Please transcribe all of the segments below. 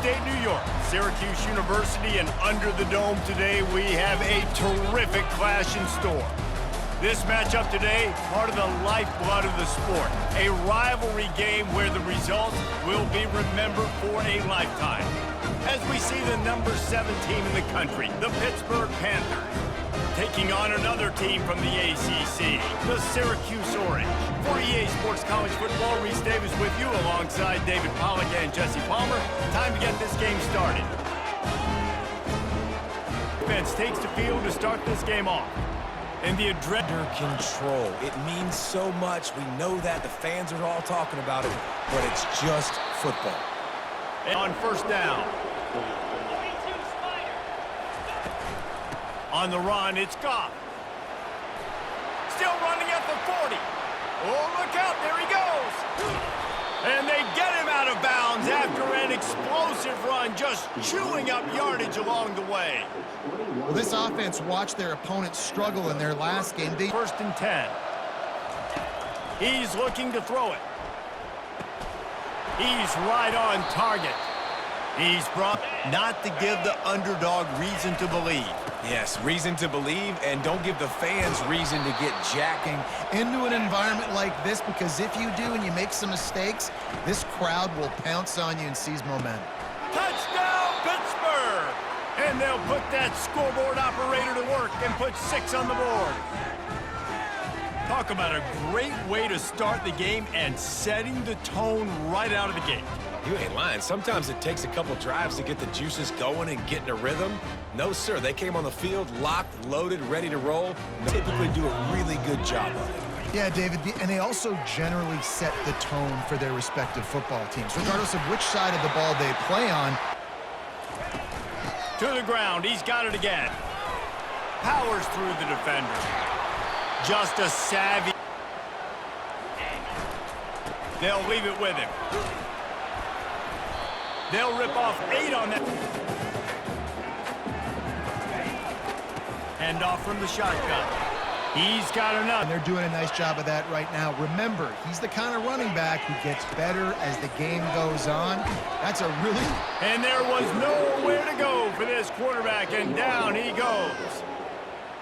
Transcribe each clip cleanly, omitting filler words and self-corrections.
upstate New York, Syracuse University, and under the dome today, we have a terrific clash in store. This matchup today, part of the lifeblood of the sport, a rivalry game where the results will be remembered for a lifetime. As we see the number 7 team in the country, the Pittsburgh Panthers, taking on another team from the ACC, the Syracuse Orange. For EA Sports College Football, Reese Davis with you alongside David Pollack and Jesse Palmer. Time to get this game started. Defense takes the field to start this game off. And the under control. It means so much. We know that. The fans are all talking about it, but it's just football. And on first down. On the run, it's Goff. Still running at the 40. Oh, look out, there he goes. And they get him out of bounds after an explosive run, just chewing up yardage along the way. Well, this offense watched their opponents struggle in their last game. First and 10. He's looking to throw it. He's right on target. He's brought not to give the underdog reason to believe. Yes, reason to believe, and don't give the fans reason to get jacking into an environment like this, because if you do and you make some mistakes, this crowd will pounce on you and seize momentum. Touchdown, Pittsburgh! And they'll put that scoreboard operator to work and put 6 on the board. Talk about a great way to start the game and setting the tone right out of the gate. You ain't lying. Sometimes it takes a couple drives to get the juices going and get in a rhythm. No, sir. They came on the field, locked, loaded, ready to roll. They typically do a really good job of it. Yeah, David, and they also generally set the tone for their respective football teams, regardless of which side of the ball they play on. To the ground. He's got it again. Powers through the defender. Just a savvy. They'll leave it with him. They'll rip off 8 on that. Hand off from the shotgun. He's got enough. And they're doing a nice job of that right now. Remember, he's the kind of running back who gets better as the game goes on. That's a really... And there was nowhere to go for this quarterback, and down he goes.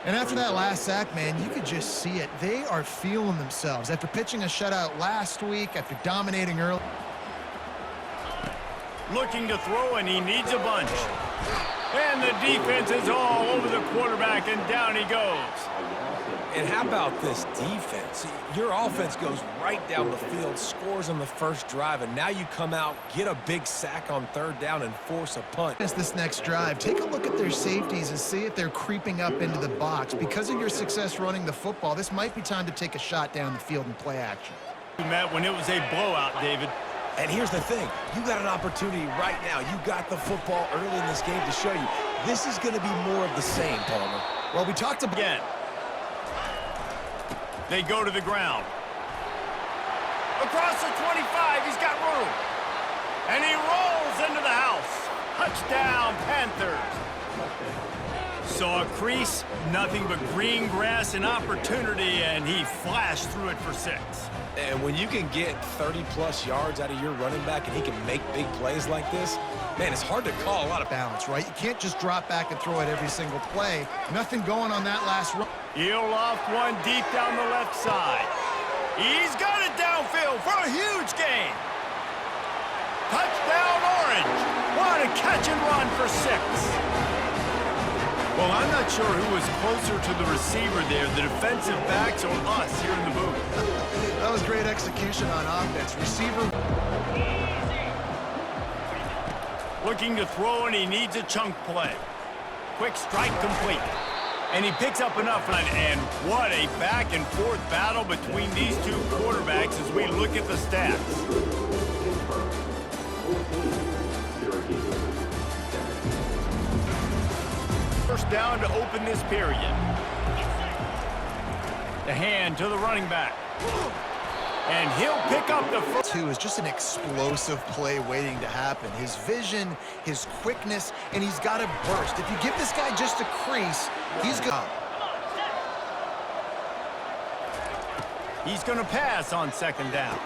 And after that last sack, man, you could just see it. They are feeling themselves. After pitching a shutout last week, after dominating early... Looking to throw, and he needs a bunch. And the defense is all over the quarterback, and down he goes. And how about this defense? Your offense goes right down the field, scores on the first drive, and now you come out, get a big sack on third down, and force a punt. This next drive, take a look at their safeties and see if they're creeping up into the box. Because of your success running the football, this might be time to take a shot down the field and play action. Matt, when it was a blowout, David. And here's the thing. You got an opportunity right now. You got the football early in this game to show you. This is going to be more of the same, Palmer. Well, we talked about... Again. They go to the ground. Across the 25, he's got room. And he rolls into the house. Touchdown, Panthers. Saw a crease, nothing but green grass and opportunity, and he flashed through it for 6. And when you can get 30-plus yards out of your running back and he can make big plays like this, man, it's hard to call a lot of balance, right? You can't just drop back and throw it every single play. Nothing going on that last run. He'll off one deep down the left side. He's got it downfield for a huge gain. Touchdown, Orange. What a catch and run for 6. Well, I'm not sure who was closer to the receiver there, the defensive backs or us here in the booth. That was great execution on offense. Receiver. Looking to throw, and he needs a chunk play. Quick strike complete. And he picks up enough. And what a back-and-forth battle between these two quarterbacks as we look at the stats. First down to open this period. The hand to the running back. And he'll pick up the first. Two is just an explosive play waiting to happen. His vision, his quickness, and he's got to burst. If you give this guy just a crease, he's going. He's going to pass on second down.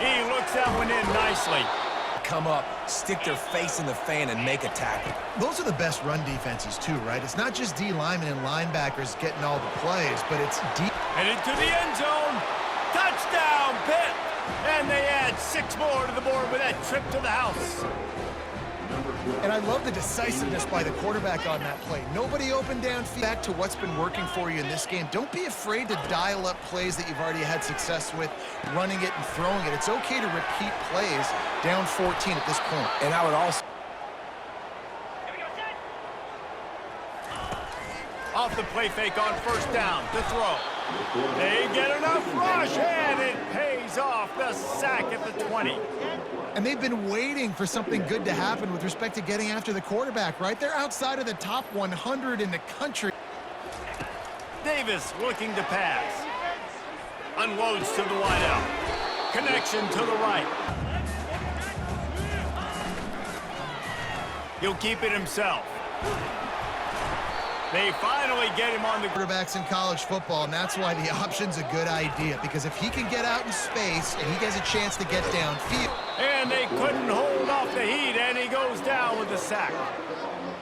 He looks that one in nicely. come up, stick their face in the fan, and make a tackle. Those are the best run defenses too, right? It's not just D linemen and linebackers getting all the plays, but it's D. Headed to the end zone. Touchdown, Pitt! And they add 6 more to the board with that trip to the house. And I love the decisiveness by the quarterback on that play. Nobody open downfield. Back to what's been working for you in this game. Don't be afraid to dial up plays that you've already had success with, running it and throwing it. It's okay to repeat plays down 14 at this point. And I would also... Off the play fake on first down to throw. They get enough rush, and it pays off. The sack at the 20. And they've been waiting for something good to happen with respect to getting after the quarterback, right? They're outside of the top 100 in the country. Davis looking to pass. Unloads to the wideout. Connection to the right. He'll keep it himself. They finally get him on the... Quarterbacks in college football, and that's why the option's a good idea, because if he can get out in space and he gets a chance to get downfield... And they couldn't hold off the heat, and he goes down with the sack.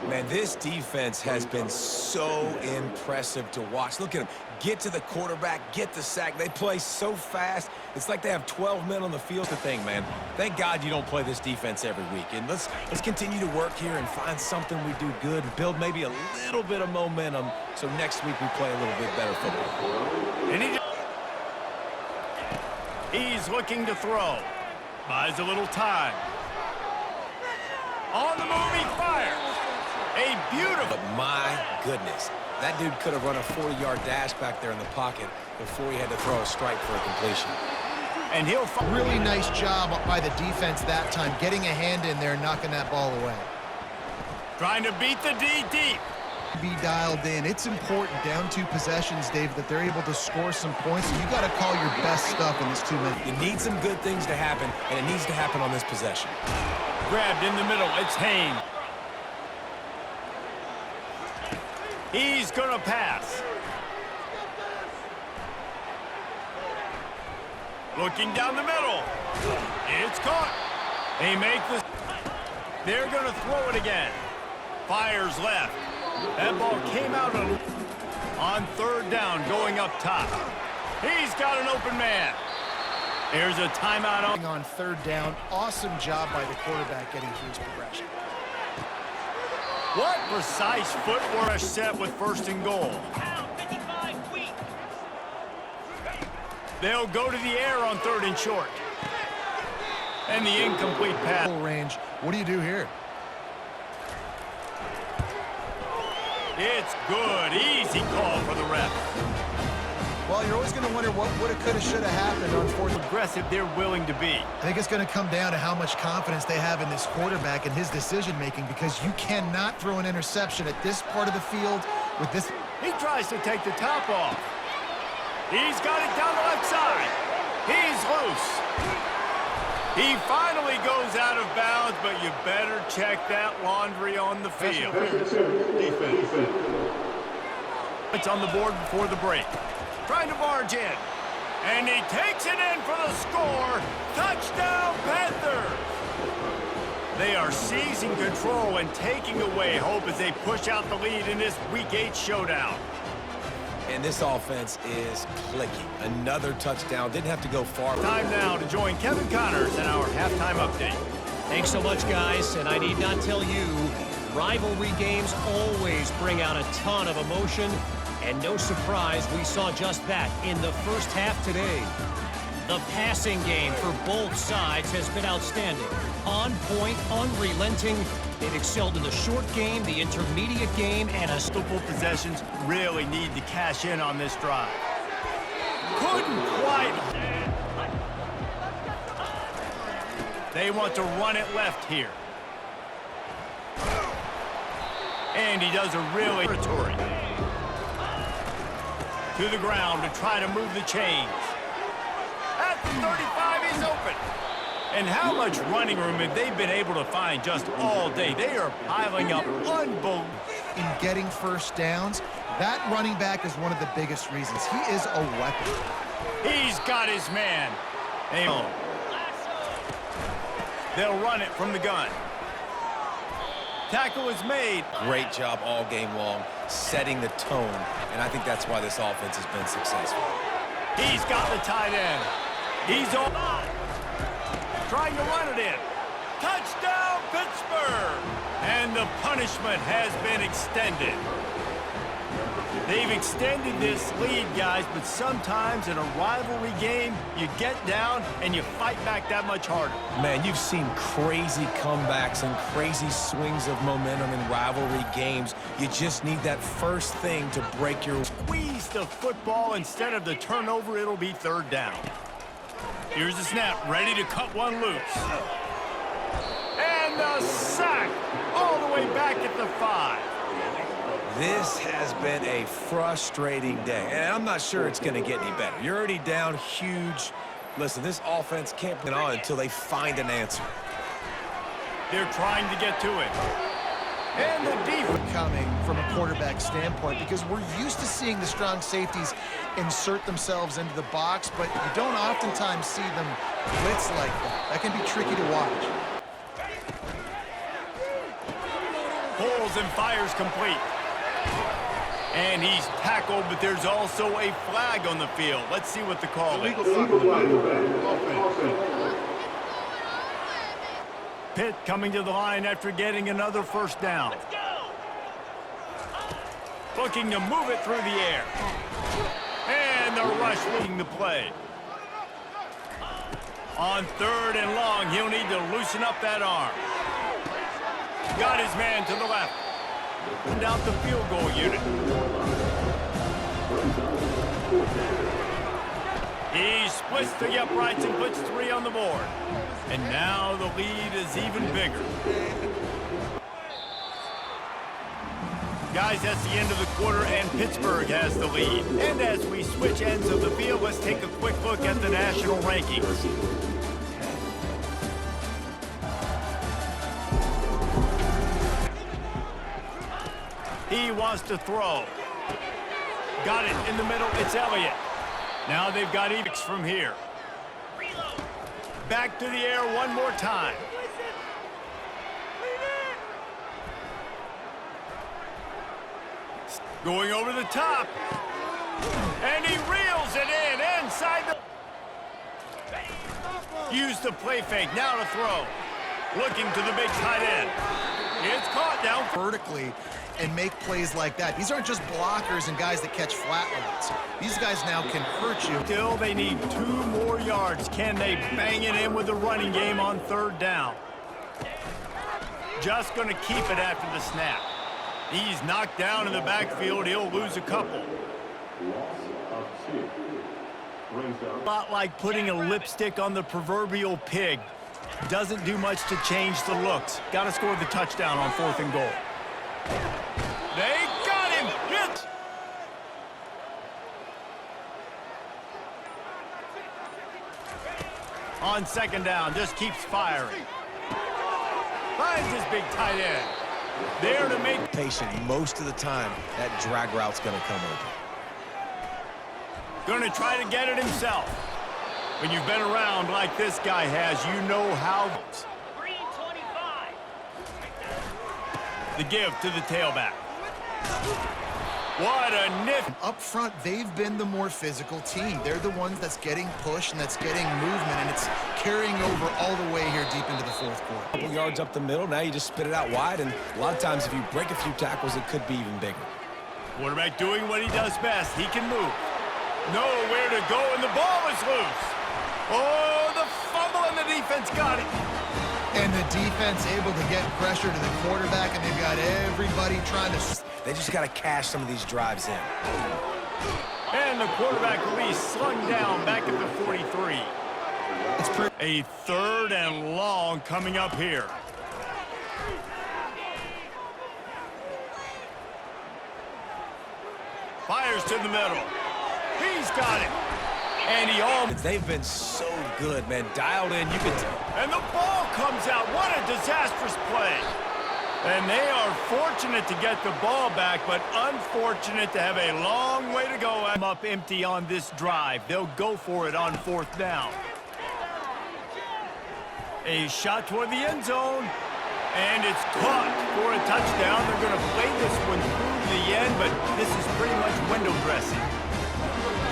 Man, this defense has been so impressive to watch. Look at them. Get to the quarterback, get the sack. They play so fast. It's like they have 12 men on the field. The thing, man. Thank God you don't play this defense every week. And let's continue to work here and find something we do good and build maybe a little bit of momentum so next week we play a little bit better football. And he's looking to throw. Buys a little time. On the move, he fires. A beautiful... But my goodness, that dude could have run a 40-yard dash back there in the pocket before he had to throw a strike for a completion. And he'll... Really nice job by the defense that time, getting a hand in there and knocking that ball away. Trying to beat the D deep. Be dialed in. It's important down 2 possessions, Dave, that they're able to score some points. And you got to call your best stuff in this 2 minutes. You need some good things to happen, and it needs to happen on this possession. Grabbed in the middle. It's Haynes. He's going to pass. Looking down the middle. It's caught. They make this. They're going to throw it again. Fires left. That ball came out on third down, going up top. He's got an open man. There's a timeout On third down. Awesome job by the quarterback getting through his progression. What precise footwork set with first and goal. They'll go to the air on third and short. And the incomplete pass. Range. What do you do here? It's good. Easy call for the ref. Well, you're always going to wonder what woulda, coulda, shoulda happened on fourth. Aggressive they're willing to be. I think it's going to come down to how much confidence they have in this quarterback and his decision-making, because you cannot throw an interception at this part of the field with this. He tries to take the top off. He's got it down the left side. He's loose. He finally goes out of bounds, but you better check that laundry on the field. Defense. It's on the board before the break. Trying to barge in. And he takes it in for the score. Touchdown, Panthers! They are seizing control and taking away hope as they push out the lead in this Week 8 showdown. And this offense is clicking. Another touchdown. Didn't have to go far. Time now to join Kevin Connors in our halftime update. Thanks so much, guys. And I need not tell you, rivalry games always bring out a ton of emotion. And no surprise, we saw just that in the first half today. The passing game for both sides has been outstanding. On point, unrelenting. They've excelled in the short game, the intermediate game, and Multiple possessions really need to cash in on this drive. Couldn't quite. They want to run it left here. And he does a really territory. To the ground to try to move the chains. At the 35, he's open. And how much running room have they been able to find just all day? They are piling up unbelievable. In getting first downs, that running back is one of the biggest reasons. He is a weapon. He's got his man. They'll run it from the gun. Tackle is made. Great job all game long, setting the tone, and I think that's why this offense has been successful. He's got the tight end. He's on. Trying to run it in. Touchdown, Pittsburgh! And the punishment has been extended. They've extended this lead, guys, but sometimes in a rivalry game, you get down and you fight back that much harder. Man, you've seen crazy comebacks and crazy swings of momentum in rivalry games. You just need that first thing to break your... Squeeze the football instead of the turnover. It'll be third down. Here's the snap, ready to cut one loose. And the sack all the way back at the 5. This has been a frustrating day, and I'm not sure it's going to get any better. You're already down huge. Listen, this offense can't get on until they find an answer. They're trying to get to it. And the defense coming from a quarterback standpoint, because we're used to seeing the strong safeties insert themselves into the box, but you don't oftentimes see them blitz like that. That can be tricky to watch. pulls and fires complete. And he's tackled, but there's also a flag on the field. Let's see what the call is. Pitt coming to the line after getting another first down. Looking to move it through the air. And the rush leading the play. On third and long, he'll need to loosen up that arm. Got his man to the left. And out the field goal unit. He splits the uprights and puts 3 on the board. And now the lead is even bigger. Guys, that's the end of the quarter, and Pittsburgh has the lead. And as we switch ends of the field, let's take a quick look at the national rankings. He wants to throw. Got it in the middle. It's Elliott. Now they've got Ebix from here. Back to the air one more time. Going over the top. And he reels it in inside the... Use the play fake. Now to throw. Looking to the big tight end. It's caught down vertically and make plays like that. These aren't just blockers and guys that catch flat routes. These guys now can hurt you. Still, they need 2 more yards. Can they bang it in with the running game on third down? Just going to keep it after the snap. He's knocked down in the backfield. He'll lose a couple. A lot like putting a lipstick on the proverbial pig. Doesn't do much to change the looks. Got to score the touchdown on 4th and goal. They got him! Hit! On 2nd down, just keeps firing. Finds his big tight end. There to make... Patient most of the time, that drag route's going to come open. Going to try to get it himself. When you've been around like this guy has, you know how... The give to the tailback. What a nif. Up front, they've been the more physical team. They're the ones that's getting pushed and that's getting movement, and it's carrying over all the way here deep into the 4th quarter. A couple yards up the middle, now you just spit it out wide, and a lot of times if you break a few tackles, it could be even bigger. Quarterback doing what he does best. He can move. Nowhere to go, and the ball is loose. Oh, the fumble, and the defense got it. And the defense able to get pressure to the quarterback, and they've got everybody trying to... They just got to cash some of these drives in. And the quarterback release slung down back at the 43. It's pretty... A 3rd and long coming up here. Fires to the middle. He's got it. And he almost... They've been so good, man. Dialed in, you can... And the ball comes out. What a disastrous play. And they are fortunate to get the ball back, but unfortunate to have a long way to go. I'm up empty on this drive. They'll go for it on 4th down. A shot toward the end zone. And it's caught for a touchdown. They're going to play this one through to the end, but this is pretty much window dressing.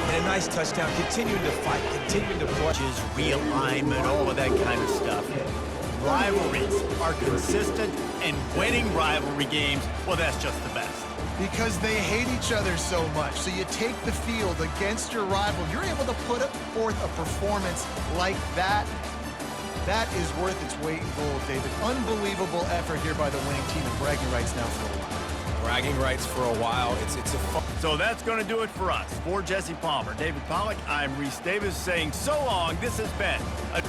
And a nice touchdown, continuing to fight, continuing to push. Realignment, all of that kind of stuff. Rivalries are consistent, and winning rivalry games, well, that's just the best. Because they hate each other so much. So you take the field against your rival. You're able to put forth a performance like that. That is worth its weight in gold, David. Unbelievable effort here by the winning team, and bragging rights now for a while. Bragging rights for a while. It's a fun. So that's going to do it for us. For Jesse Palmer, David Pollack, I'm Reese Davis saying so long. This has been a